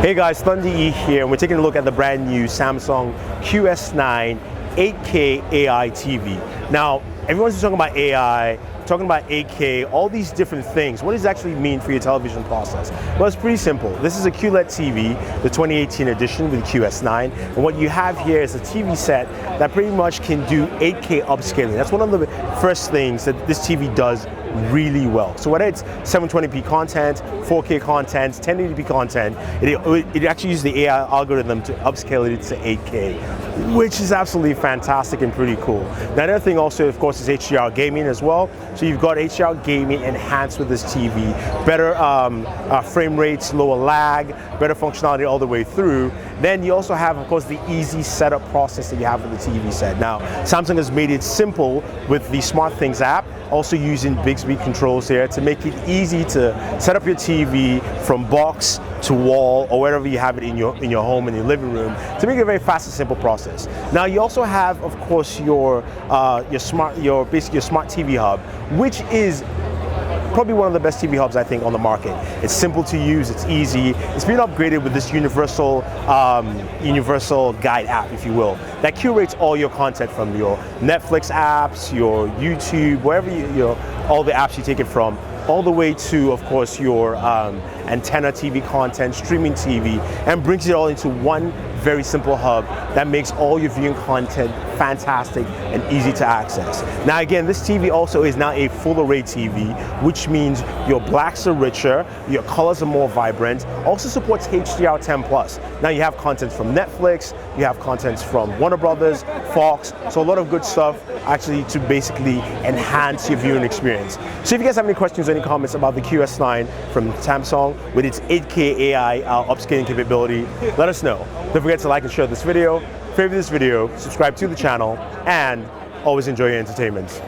Hey guys, Thunder E here, and we're taking a look at the brand new Samsung QS9 8K AI TV. Now, everyone's talking about AI, talking about 8K, all these different things. What does it actually mean for your television process? Well, it's pretty simple. This is a QLED TV, the 2018 edition with QS9, and what you have here is a TV set that pretty much can do 8K upscaling. That's one of the first things that this TV does really well. So whether it's 720p content, 4K content, 1080p content, it actually uses the AI algorithm to upscale it to 8K, which is absolutely fantastic and pretty cool. Now, another thing also, of course, is HDR Gaming as well. So you've got HDR Gaming enhanced with this TV, better frame rates, lower lag, better functionality all the way through. Then you also have, of course, the easy setup process that you have with the TV set. Now, Samsung has made it simple with the SmartThings app, also using Bixby controls here to make it easy to set up your TV from box to wall or wherever you have it in your home, in your living room, to make it a very fast and simple process. Now, you also have, of course, your smart TV hub, which is probably one of the best TV hubs I think on the market. It's simple to use, it's easy. It's been upgraded with this universal guide app, if you will, that curates all your content from your Netflix apps, your YouTube, wherever all the apps you take it from, all the way to, of course, your antenna TV content, streaming TV, and brings it all into one very simple hub that makes all your viewing content fantastic and easy to access. Now again, this TV also is now a full array TV, which means your blacks are richer, your colors are more vibrant, also supports HDR10+. Now you have content from Netflix, you have content from Warner Brothers, Fox, so a lot of good stuff actually to basically enhance your viewing experience. So if you guys have any questions or any comments about the QS9 from Samsung with its 8K AI upscaling capability, let us know. Don't forget to like and share this video, favorite this video, subscribe to the channel, and always enjoy your entertainment.